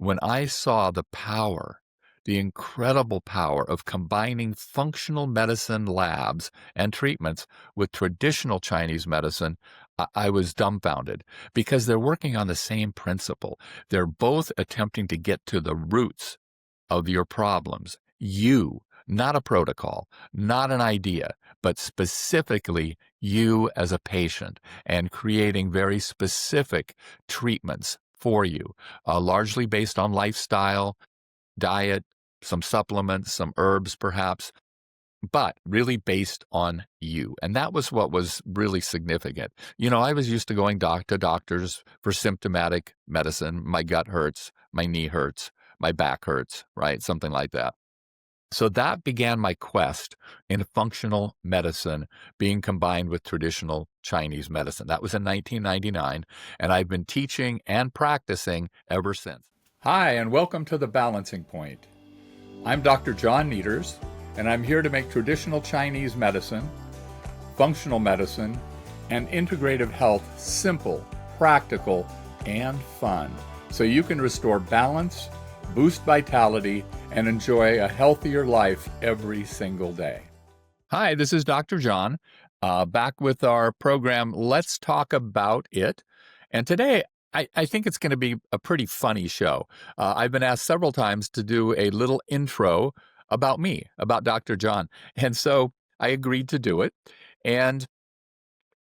when I saw the power, the incredible power of combining functional medicine labs and treatments with traditional Chinese medicine. I was dumbfounded because they're working on the same principle. They're both attempting to get to the roots of your problems. You, not a protocol, not an idea, but specifically you as a patient, and creating very specific treatments for you, largely based on lifestyle, diet, some supplements, some herbs perhaps, but really based on you. And that was what was really significant. I was used to going to doctors for symptomatic medicine. My gut hurts, my knee hurts, my back hurts, right? Something like that. So that began my quest in functional medicine being combined with traditional Chinese medicine. That was in 1999, and I've been teaching and practicing ever since. Hi, and welcome to The Balancing Point. I'm Dr. John Nieters, and I'm here to make traditional Chinese medicine, functional medicine, and integrative health simple, practical, and fun, so you can restore balance, boost vitality, and enjoy a healthier life every single day. Hi, this is Dr. John, back with our program, Let's Talk About It. And today, I think it's going to be a pretty funny show. I've been asked several times to do a little intro about me, about Dr. John. And so I agreed to do it. And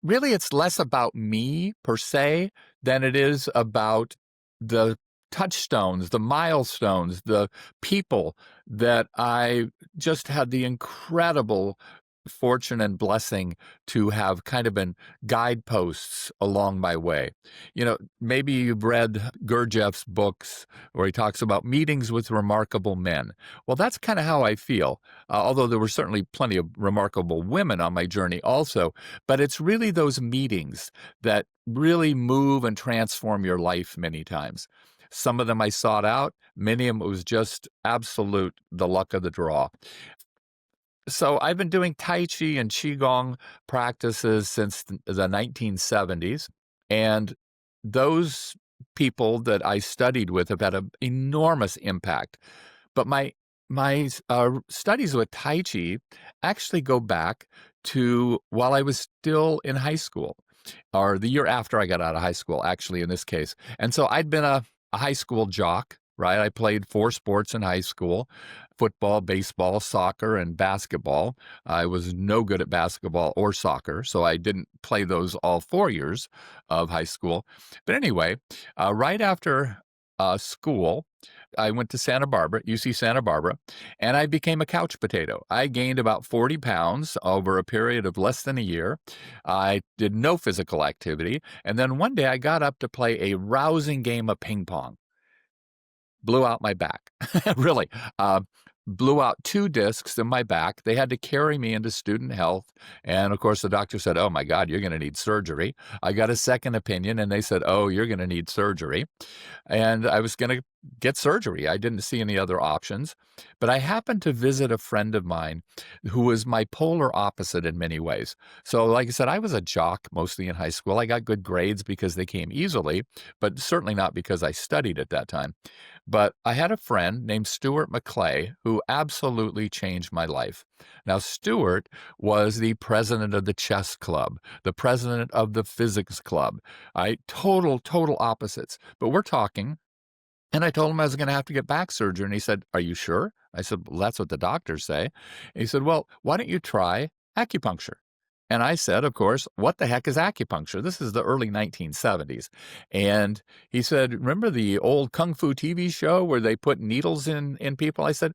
really, it's less about me per se than it is about the touchstones, the milestones, the people that I just had the incredible fortune and blessing to have kind of been guideposts along my way. Maybe you've read Gurdjieff's books where he talks about meetings with remarkable men. Well, that's kind of how I feel, although there were certainly plenty of remarkable women on my journey also. But it's really those meetings that really move and transform your life many times. Some of them I sought out. Many of them it was just absolute the luck of the draw. So I've been doing Tai Chi and Qigong practices since the 1970s. And those people that I studied with have had an enormous impact. But my studies with Tai Chi actually go back to while I was still in high school, or the year after I got out of high school, actually, in this case. And so I'd been a high school jock, right? I played 4 sports in high school: football, baseball, soccer, and basketball. I was no good at basketball or soccer, so I didn't play those all 4 years of high school. But anyway, right after school, I went to Santa Barbara, UC Santa Barbara, and I became a couch potato. I gained about 40 pounds over a period of less than a year. I did no physical activity. And then one day I got up to play a rousing game of ping pong. Blew out my back, really. Blew out 2 discs in my back. They had to carry me into student health. And of course, the doctor said, "Oh my God, you're going to need surgery." I got a second opinion and they said, "Oh, you're going to need surgery." And I was going to get surgery. I didn't see any other options. But I happened to visit a friend of mine who was my polar opposite in many ways. So like I said, I was a jock mostly in high school. I got good grades because they came easily, but certainly not because I studied at that time. But I had a friend named Stuart McClay who absolutely changed my life. Now, Stuart was the president of the chess club, the president of the physics club. Total opposites. But we're talking. And I told him I was going to have to get back surgery. And he said, "Are you sure?" I said, "Well, that's what the doctors say." And he said, "Well, why don't you try acupuncture?" And I said, of course, "What the heck is acupuncture?" This is the early 1970s. And he said, "Remember the old Kung Fu TV show where they put needles in people?" I said,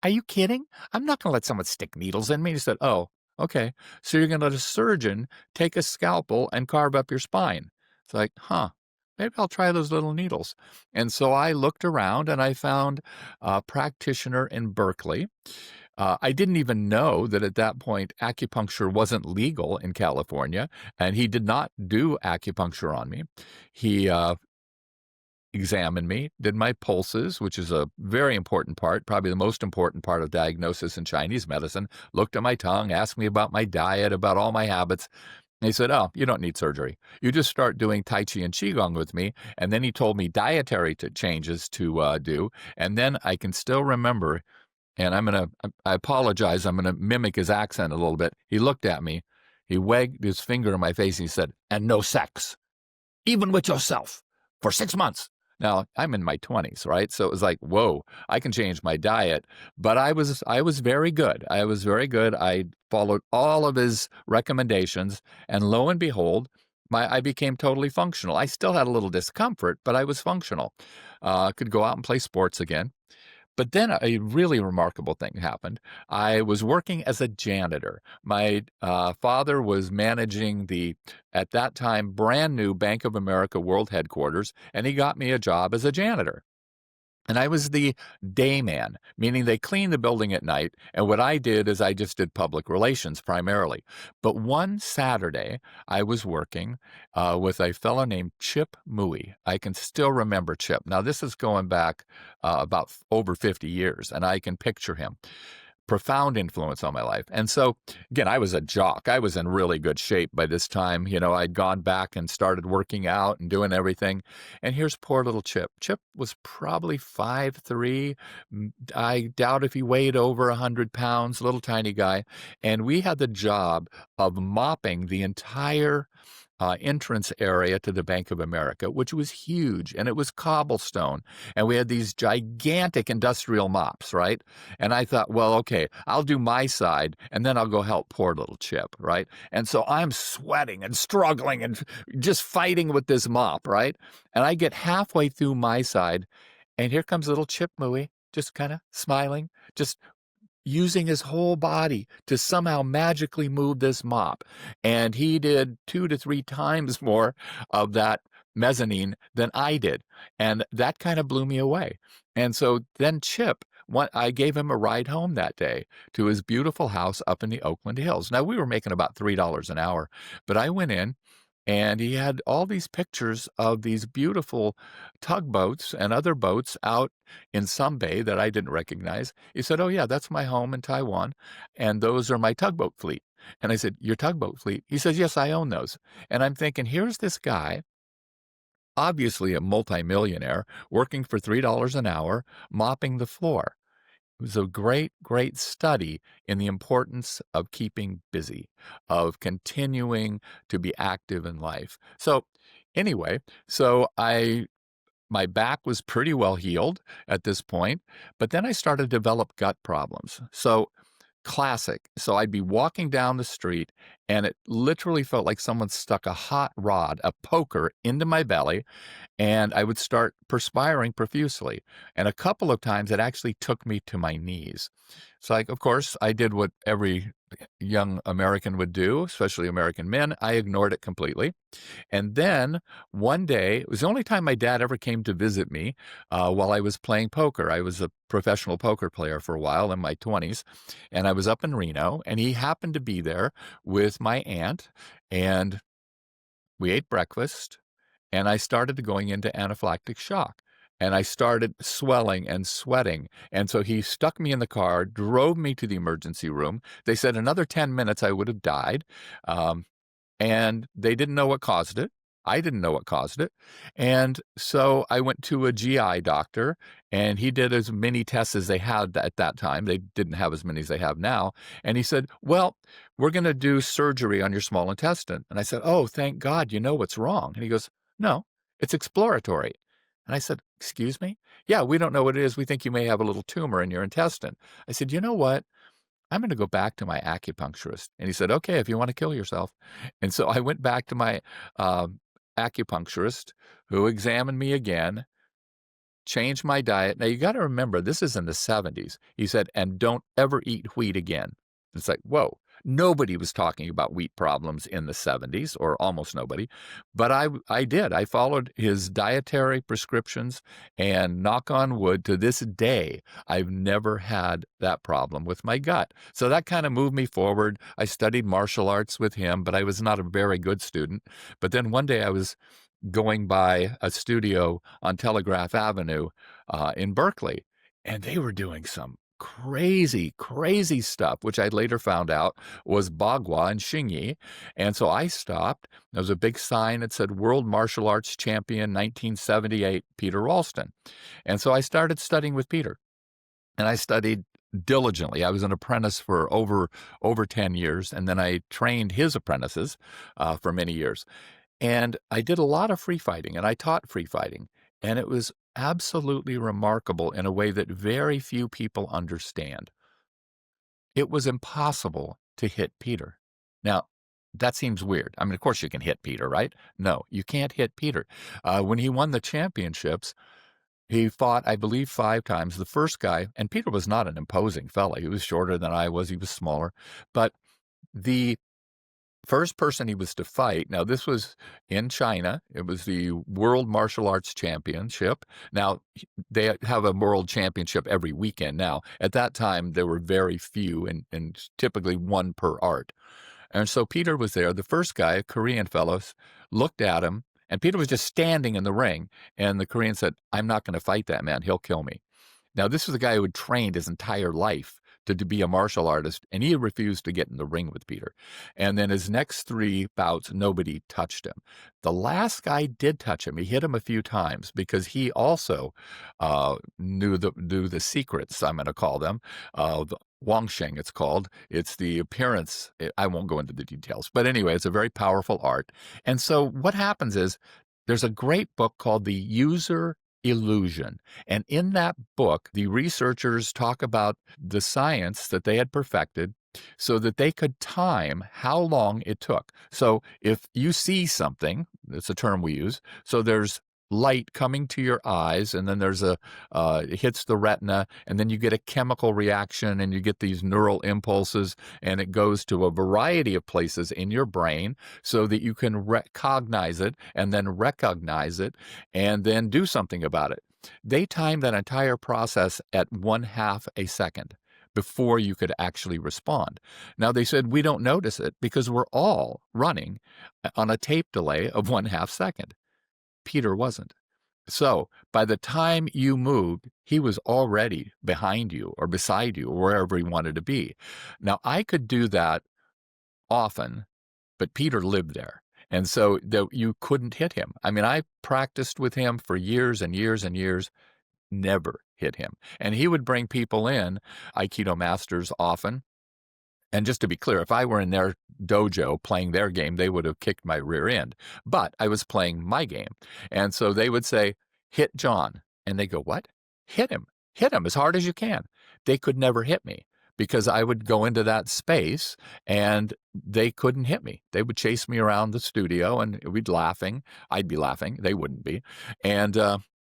"Are you kidding? I'm not going to let someone stick needles in me." He said, "Oh, okay. So you're going to let a surgeon take a scalpel and carve up your spine." It's like, maybe I'll try those little needles. And so I looked around and I found a practitioner in Berkeley. I didn't even know that at that point acupuncture wasn't legal in California, and he did not do acupuncture on me. He examined me, did my pulses, which is a very important part, probably the most important part of diagnosis in Chinese medicine, looked at my tongue, asked me about my diet, about all my habits. And he said, "Oh, you don't need surgery. You just start doing Tai Chi and Qigong with me." And then he told me dietary changes to do. And then I can still remember, and I apologize, I'm going to mimic his accent a little bit. He looked at me, he wagged his finger in my face, and he said, "And no sex, even with yourself, for 6 months." Now, I'm in my 20s, right? So it was like, whoa, I can change my diet. But I was very good. I was very good. I followed all of his recommendations, and lo and behold, I became totally functional. I still had a little discomfort, but I was functional. Could go out and play sports again. But then a really remarkable thing happened. I was working as a janitor. My father was managing at that time, brand new Bank of America World Headquarters, and he got me a job as a janitor. And I was the day man, meaning they cleaned the building at night. And what I did is I just did public relations primarily. But one Saturday, I was working with a fellow named Chip Mui. I can still remember Chip. Now, this is going back about over 50 years, and I can picture him. Profound influence on my life. And so, again, I was a jock. I was in really good shape by this time. I'd gone back and started working out and doing everything. And here's poor little Chip. Chip was probably 5'3". I doubt if he weighed over 100 pounds, little tiny guy. And we had the job of mopping the entire entrance area to the Bank of America, which was huge, and it was cobblestone. And we had these gigantic industrial mops, right? And I thought, well, okay, I'll do my side, and then I'll go help poor little Chip, right? And so I'm sweating and struggling and just fighting with this mop, right? And I get halfway through my side, and here comes little Chip Mui, just kind of smiling, just using his whole body to somehow magically move this mop. And he did 2 to 3 times more of that mezzanine than I did. And that kind of blew me away. And so then Chip, I gave him a ride home that day to his beautiful house up in the Oakland Hills. Now, we were making about $3 an hour, but I went in, and he had all these pictures of these beautiful tugboats and other boats out in some bay that I didn't recognize. He said, "Oh, yeah, that's my home in Taiwan, and those are my tugboat fleet." And I said, "Your tugboat fleet?" He says, "Yes, I own those." And I'm thinking, here's this guy, obviously a multimillionaire, working for $3 an hour, mopping the floor. It was a great, great study in the importance of keeping busy, of continuing to be active in life. So anyway, my back was pretty well healed at this point, but then I started to develop gut problems. So classic. So I'd be walking down the street, and it literally felt like someone stuck a hot rod, a poker, into my belly, and I would start perspiring profusely. And a couple of times it actually took me to my knees. So, of course, I did what every young American would do, especially American men. I ignored it completely. And then one day, it was the only time my dad ever came to visit me while I was playing poker. I was a professional poker player for a while in my 20s, and I was up in Reno, and he happened to be there with my aunt, and we ate breakfast, and I started going into anaphylactic shock. And I started swelling and sweating. And so he stuck me in the car, drove me to the emergency room. They said another 10 minutes I would have died. And they didn't know what caused it. I didn't know what caused it. And so I went to a GI doctor, and he did as many tests as they had at that time. They didn't have as many as they have now. And he said, "Well, we're going to do surgery on your small intestine." And I said, "Oh, thank God, you know what's wrong." And he goes, "No, it's exploratory." And I said, "Excuse me?" "Yeah, we don't know what it is. We think you may have a little tumor in your intestine." I said, "You know what? I'm going to go back to my acupuncturist." And he said, "Okay, if you want to kill yourself." And so I went back to my acupuncturist, who examined me again, changed my diet. Now, you got to remember, this is in the 70s. He said, "And don't ever eat wheat again." It's like, whoa. Nobody was talking about wheat problems in the 70s, or almost nobody. But I did. I followed his dietary prescriptions, and knock on wood, to this day, I've never had that problem with my gut. So that kind of moved me forward. I studied martial arts with him, but I was not a very good student. But then one day I was going by a studio on Telegraph Avenue in Berkeley, and they were doing some crazy, crazy stuff, which I later found out was Bagua and Xingyi. And so I stopped. There was a big sign that said World Martial Arts Champion 1978, Peter Ralston. And so I started studying with Peter. And I studied diligently. I was an apprentice for over 10 years, and then I trained his apprentices for many years. And I did a lot of free fighting, and I taught free fighting. And it was absolutely remarkable in a way that very few people understand. It was impossible to hit Peter. Now, that seems weird. I mean, of course you can hit Peter, right? No, you can't hit Peter. When he won the championships, he fought, I believe, 5 times. The first guy, and Peter was not an imposing fella. He was shorter than I was. He was smaller. But the first person he was to fight, now this was in China. It was the World Martial Arts Championship. Now, they have a world championship every weekend now. At that time, there were very few and typically one per art. And so Peter was there. The first guy, a Korean fellow, looked at him, and Peter was just standing in the ring. And the Korean said, "I'm not going to fight that man. He'll kill me." Now, this was a guy who had trained his entire life to be a martial artist, and he refused to get in the ring with Peter. And then his next 3 bouts, nobody touched him. The last guy did touch him. He hit him a few times because he also knew the secrets, I'm going to call them. The Wangsheng, it's called. It's the appearance. I won't go into the details. But anyway, it's a very powerful art. And so what happens is there's a great book called The User Illusion. And in that book, the researchers talk about the science that they had perfected so that they could time how long it took. So if you see something, that's a term we use, so there's light coming to your eyes, and then there's it hits the retina, and then you get a chemical reaction, and you get these neural impulses, and it goes to a variety of places in your brain so that you can recognize it and then recognize it and then do something about it. They timed that entire process at 1/2 a second before you could actually respond. Now, they said, we don't notice it because we're all running on a tape delay of 1/2 second. Peter wasn't. So by the time you moved, he was already behind you or beside you or wherever he wanted to be. Now, I could do that often, but Peter lived there. And so you couldn't hit him. I mean, I practiced with him for years and years and years, never hit him. And he would bring people in, Aikido masters often. And just to be clear, if I were in their dojo playing their game, they would have kicked my rear end. But I was playing my game. And so they would say, "Hit John." And they go, "What? Hit him. Hit him as hard as you can." They could never hit me because I would go into that space and they couldn't hit me. They would chase me around the studio and we'd laughing. I'd be laughing. They wouldn't be. And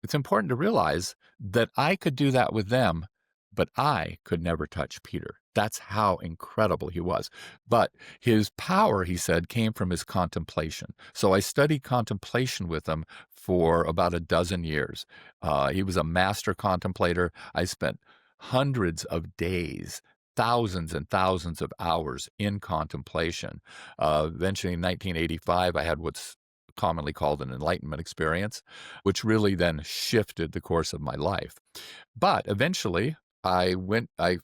it's important to realize that I could do that with them, but I could never touch Peter. That's how incredible he was. But his power, he said, came from his contemplation. So I studied contemplation with him for about a dozen years. He was a master contemplator. I spent hundreds of days, thousands and thousands of hours in contemplation. Eventually in 1985, I had what's commonly called an Enlightenment experience, which really then shifted the course of my life. But eventually, I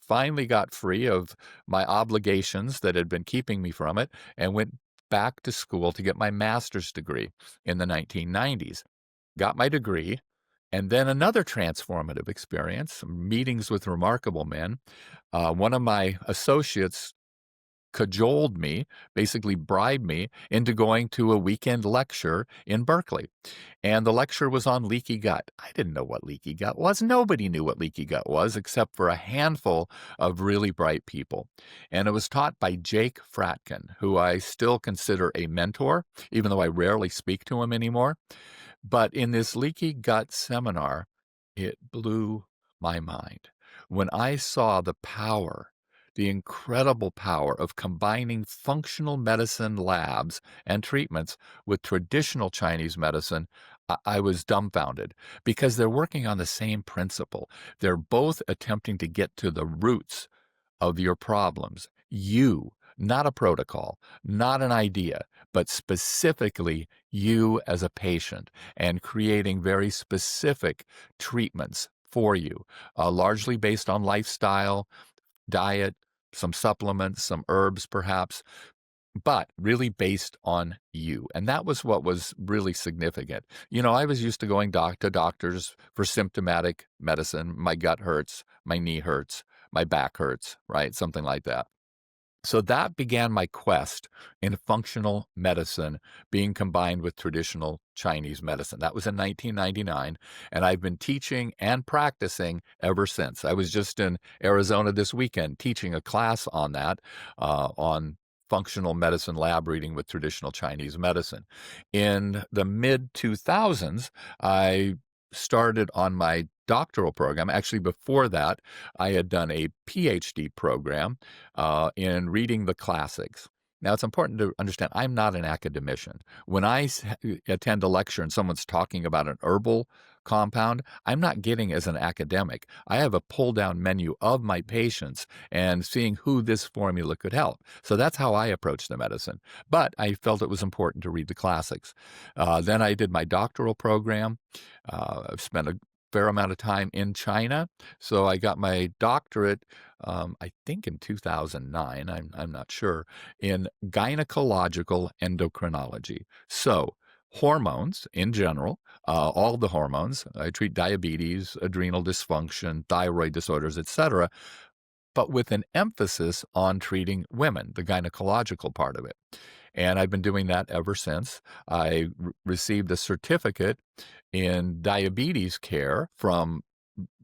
finally got free of my obligations that had been keeping me from it and went back to school to get my master's degree in the 1990s. Got my degree, and then another transformative experience, meetings with remarkable men. One of my associates cajoled me, basically bribed me into going to a weekend lecture in Berkeley. And the lecture was on leaky gut. I didn't know what leaky gut was. Nobody knew what leaky gut was except for a handful of really bright people. And it was taught by Jake Fratkin, who I still consider a mentor, even though I rarely speak to him anymore. But in this leaky gut seminar, it blew my mind when I saw the power, the incredible power of combining functional medicine labs and treatments with traditional Chinese medicine. I was dumbfounded because they're working on the same principle. They're both attempting to get to the roots of your problems. Not a protocol, not an idea, but specifically you as a patient, and creating very specific treatments for you, largely based on lifestyle, diet, some supplements, some herbs perhaps, but really based on you. And that was what was really significant. I was used to going to doctors for symptomatic medicine. My gut hurts, my knee hurts, my back hurts, right? Something like that. So that began my quest in functional medicine being combined with traditional Chinese medicine. That was in 1999, and I've been teaching and practicing ever since. I was just in Arizona this weekend teaching a class on that, on functional medicine lab reading with traditional Chinese medicine. In the mid 2000s, I started on my doctoral program. Actually, before that, I had done a PhD program in reading the classics. Now, it's important to understand I'm not an academician. When I attend a lecture and someone's talking about an herbal compound, I'm not getting as an academic. I have a pull-down menu of my patients and seeing who this formula could help. So that's how I approach the medicine. But I felt it was important to read the classics. Then I did my doctoral program. I've spent a fair amount of time in China. So I got my doctorate, I think in 2009, I'm not sure, in gynecological endocrinology. So hormones in general, all the hormones. I treat diabetes, adrenal dysfunction, thyroid disorders, etc., but with an emphasis on treating women, the gynecological part of it. And I've been doing that ever since. I received a certificate in diabetes care from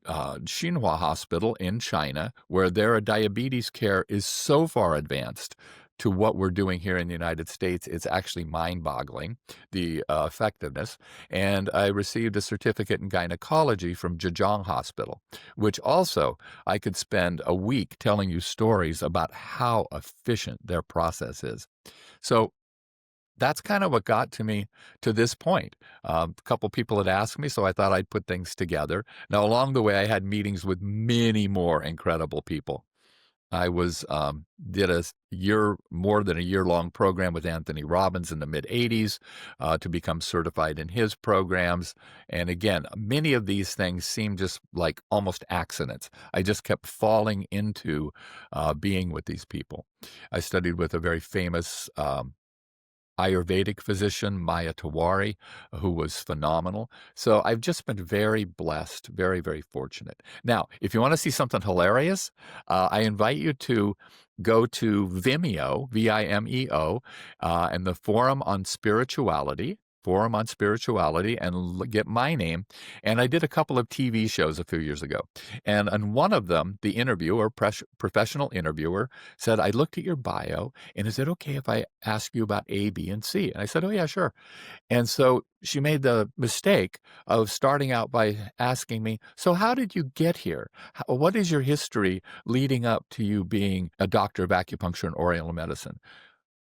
Xinhua Hospital in China, where their diabetes care is so far advanced to what we're doing here in the United States. It's actually mind-boggling, the effectiveness. And I received a certificate in gynecology from Zhejiang Hospital, which also I could spend a week telling you stories about how efficient their process is. So that's kind of what got to me to this point. A couple people had asked me, so I thought I'd put things together. Now, along the way, I had meetings with many more incredible people. I did more than a year-long program with Anthony Robbins in the mid-'80s to become certified in his programs. And again, many of these things seem just like almost accidents. I just kept falling into being with these people. I studied with a very famous Ayurvedic physician, Maya Tawari, who was phenomenal. So I've just been very blessed, very, very fortunate. Now, if you want to see something hilarious, I invite you to go to Vimeo, Vimeo, and the Forum on Spirituality, and get my name. And I did a couple of TV shows a few years ago. And on one of them, the interviewer, professional interviewer, said, I looked at your bio, and is it okay if I ask you about A, B, and C? And I said, oh, yeah, sure. And so she made the mistake of starting out by asking me, so how did you get here? What is your history leading up to you being a doctor of acupuncture and Oriental medicine?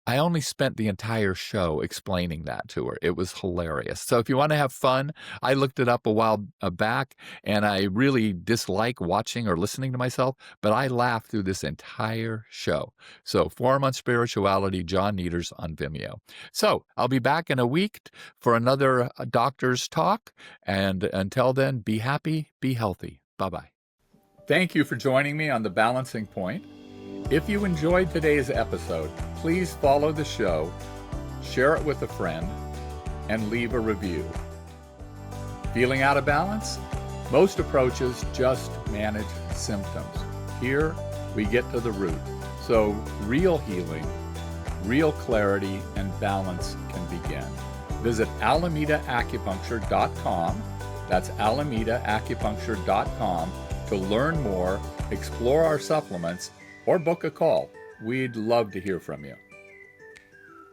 I only spent the entire show explaining that to her. It was hilarious. So if you want to have fun, I looked it up a while back, and I really dislike watching or listening to myself, but I laughed through this entire show. So Forum on Spirituality, John Nieters on Vimeo. So I'll be back in a week for another doctor's talk, and until then, be happy, be healthy. Bye-bye. Thank you for joining me on The Balancing Point. If you enjoyed today's episode, please follow the show, share it with a friend, and leave a review. Feeling out of balance? Most approaches just manage symptoms. Here, we get to the root. So real healing, real clarity, and balance can begin. Visit AlamedaAcupuncture.com. That's AlamedaAcupuncture.com to learn more, explore our supplements, or book a call. We'd love to hear from you.